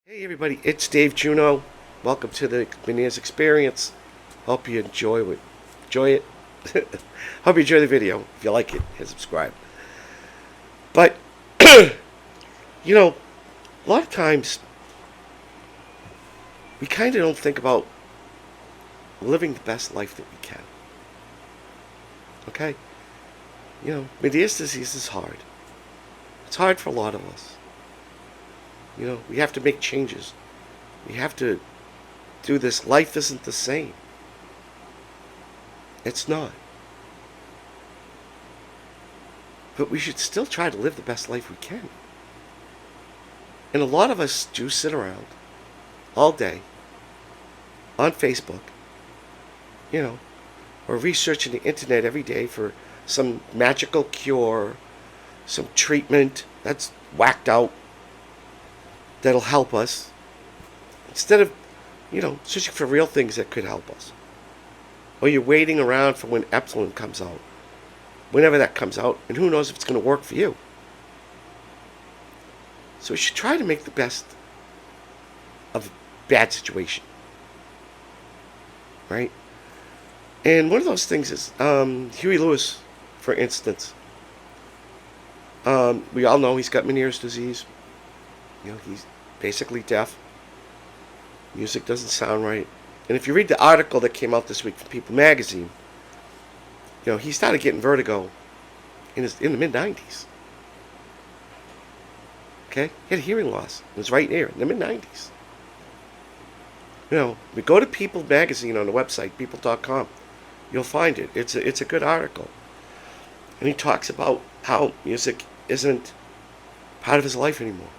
Hey everybody, it's Dave Juno. Welcome to the Meniere's Experience. Hope you enjoy it. Hope you enjoy the video. If you like it, hit subscribe. But a lot of times we kind of don't think about living the best life that we can. Okay, Meniere's disease is hard. It's hard for a lot of us. We have to make changes. We have to do this. Life isn't the same. It's not. But we should still try to live the best life we can. And a lot of us do sit around all day on Facebook, or researching the internet every day for some magical cure, some treatment that's whacked out that'll help us, instead of, searching for real things that could help us. Or you're waiting around for when Epsilon comes out, whenever that comes out, and who knows if it's going to work for you. So we should try to make the best of a bad situation, right? And one of those things is Huey Lewis, for instance. We all know he's got Meniere's disease. He's basically deaf. Music doesn't sound right. And if you read the article that came out this week from People magazine, he started getting vertigo in the mid-90s. Okay? He had a hearing loss in his right ear in the mid-90s. We go to People magazine on the website, people.com. You'll find it. It's a good article. And he talks about how music isn't part of his life anymore.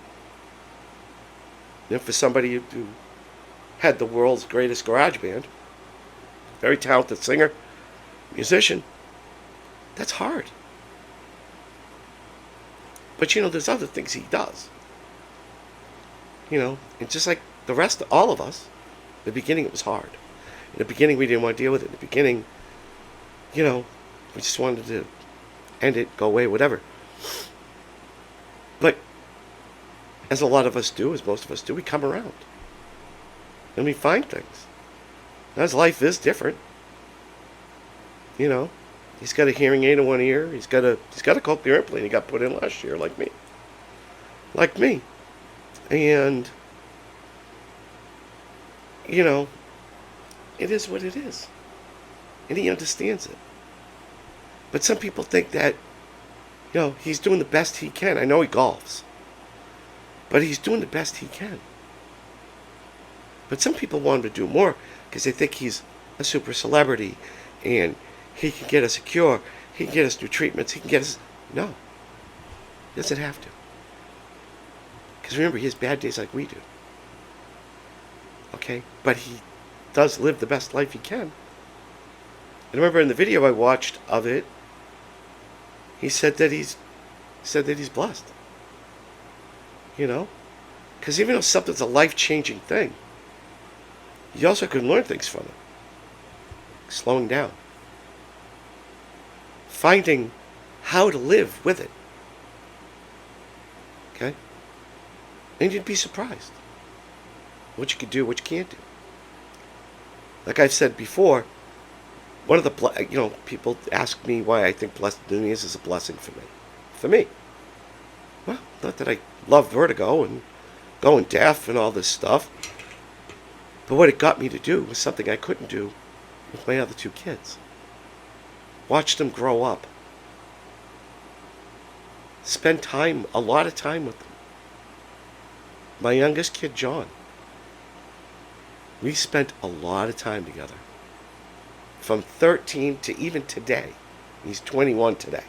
For somebody who had the world's greatest garage band, very talented singer, musician, that's hard. But there's other things he does. And just like the rest of all of us, in the beginning it was hard. In the beginning we didn't want to deal with it. In the beginning, we just wanted to end it, go away, whatever. But as a lot of us do, as most of us do, we come around. And we find things. Now, his life is different. He's got a hearing aid in one ear. He's got a cochlear implant he got put in last year, like me. And, it is what it is. And he understands it. But some people think that, he's doing the best he can. I know he golfs. But he's doing the best he can. But some people want him to do more because they think he's a super celebrity and he can get us a cure, he can get us new treatments, he can get us... No. He doesn't have to. Because remember, he has bad days like we do. Okay? But he does live the best life he can. And remember in the video I watched of it, he said that he's blessed. Because even though something's a life-changing thing, you also can learn things from it. Slowing down. Finding how to live with it. Okay? And you'd be surprised. What you can do, what you can't do. Like I've said before, one of the, people ask me why I think blessedness is a blessing for me. For me. Well, not that I love vertigo and going deaf and all this stuff. But what it got me to do was something I couldn't do with my other two kids. Watch them grow up. Spend a lot of time with them. My youngest kid, John, we spent a lot of time together. From 13 to even today. He's 21 today.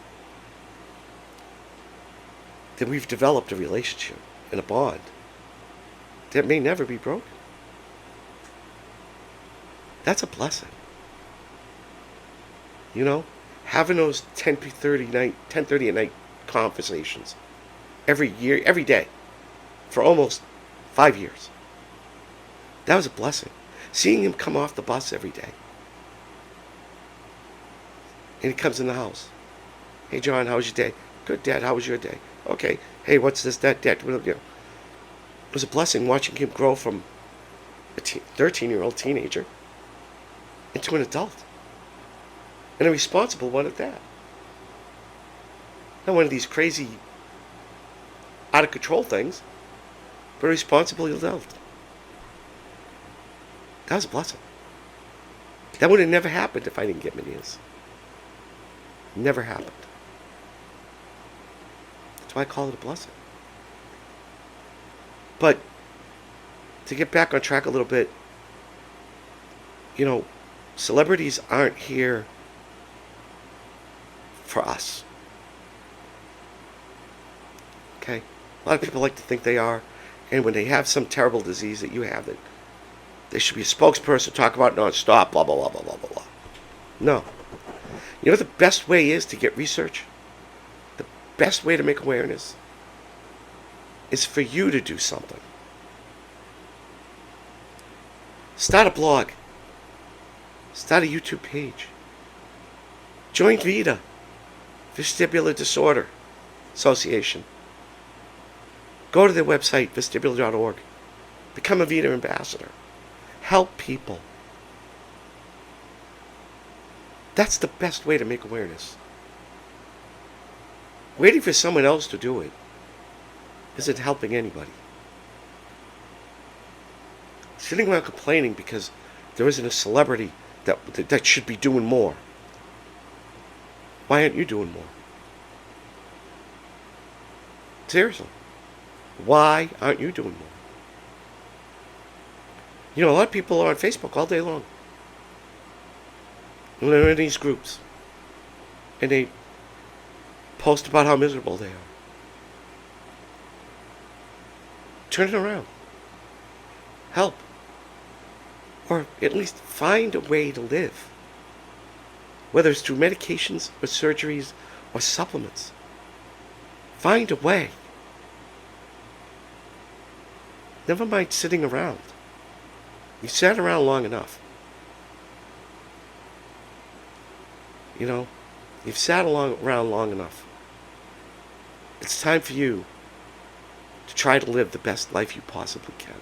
That we've developed a relationship and a bond that may never be broken. That's a blessing. Having those 10:30 at night conversations every year, every day, for almost 5 years. That was a blessing. Seeing him come off the bus every day. And he comes in the house. Hey, John, how was your day? Good, Dad. How was your day? Okay. Hey, what's this, that? It was a blessing watching him grow from a 13-year-old teenager into an adult. And a responsible one at that. Not one of these crazy, out of control things, but a responsible adult. That was a blessing. That would have never happened if I didn't get Meniere's. Never happened. That's why I call it a blessing. But to get back on track a little bit, celebrities aren't here for us. Okay? A lot of people like to think they are. And when they have some terrible disease that you have, that they should be a spokesperson, talk about non-stop, blah, blah, blah, blah, blah, blah, blah. No. You know what the best way is to get research? The best way to make awareness is for you to do something. Start a blog. Start a YouTube page. Join VeDA, Vestibular Disorder Association. Go to their website, vestibular.org. Become a VeDA ambassador. Help people. That's the best way to make awareness. Waiting for someone else to do it isn't helping anybody. Sitting around complaining because there isn't a celebrity that should be doing more. Why aren't you doing more? Seriously. Why aren't you doing more? A lot of people are on Facebook all day long. And they're in these groups. And they post about how miserable they are. Turn it around. Help. Or at least find a way to live. Whether it's through medications or surgeries or supplements. Find a way. Never mind sitting around. You sat around long enough. You've sat around long enough. It's time for you to try to live the best life you possibly can.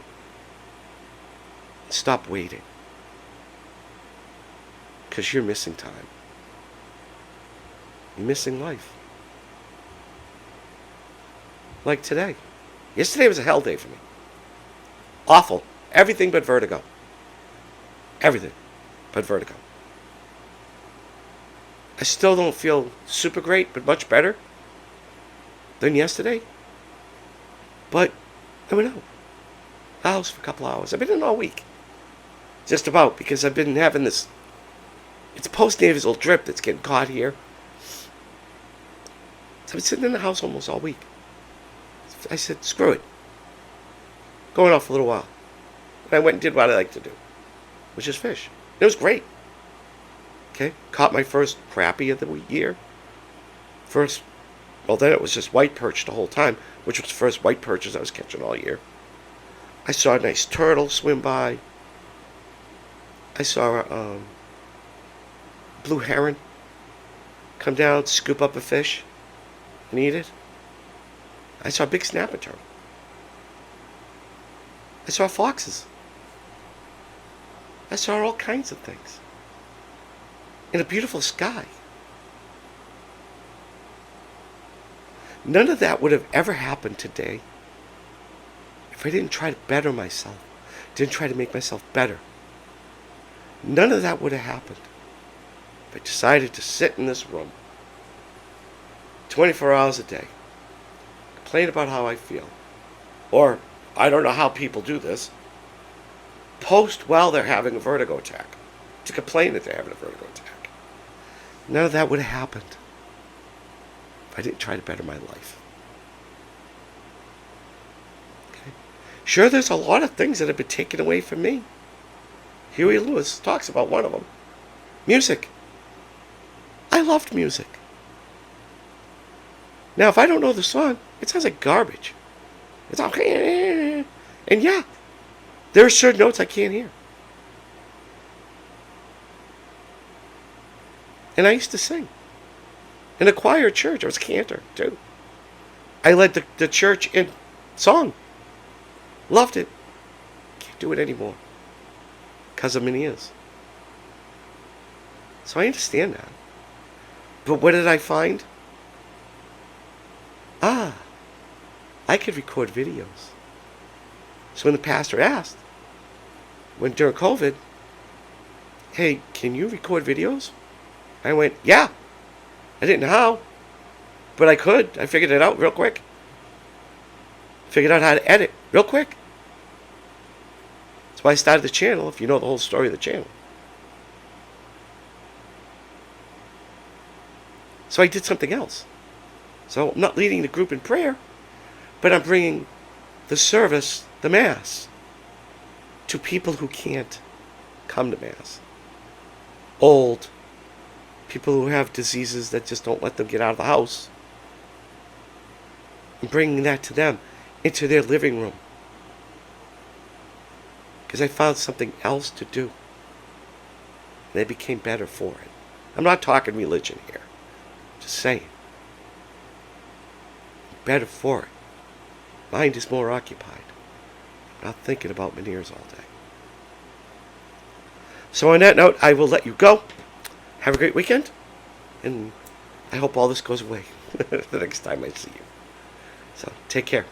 Stop waiting. Because you're missing time. You're missing life. Like today. Yesterday was a hell day for me. Awful. Everything but vertigo. Everything but vertigo. I still don't feel super great, but much better than yesterday. But I went out. House for a couple hours. I've been in all week. Just about, because I've been having this, it's post-nasal drip that's getting caught here. So I've been sitting in the house almost all week. I said, screw it. Going off for a little while. And I went and did what I like to do, which is fish. It was great. Okay, caught my first crappie of the year. Then it was just white perch the whole time, which was the first white perches I was catching all year. I saw a nice turtle swim by. I saw a blue heron come down, scoop up a fish, and eat it. I saw a big snapper turtle. I saw foxes. I saw all kinds of things. In a beautiful sky. None of that would have ever happened today if I didn't try to better myself, didn't try to make myself better. None of that would have happened if I decided to sit in this room 24 hours a day, complain about how I feel, or I don't know how people do this, post while they're having a vertigo attack, to complain that they're having a vertigo attack. None of that would have happened if I didn't try to better my life. Okay? Sure, there's a lot of things that have been taken away from me. Huey Lewis talks about one of them. Music. I loved music. Now, if I don't know the song, it sounds like garbage. It's all, and yeah, there are certain notes I can't hear. And I used to sing. In a choir at church. I was a cantor, too. I led the church in song. Loved it. Can't do it anymore. Because of Meniere's. So I understand that. But what did I find? I could record videos. So when the pastor asked, during COVID, hey, can you record videos? I went, yeah. I didn't know how, but I could. I figured it out real quick. Figured out how to edit real quick. That's why I started the channel, if you know the whole story of the channel. So I did something else. So I'm not leading the group in prayer, but I'm bringing the service, the Mass, to people who can't come to Mass. Old, people who have diseases that just don't let them get out of the house. I'm bringing that to them, into their living room. Because I found something else to do. And they became better for it. I'm not talking religion here. Just saying. Better for it. Mind is more occupied. Not thinking about Meniere's all day. So on that note, I will let you go. Have a great weekend. And I hope all this goes away the next time I see you. So take care.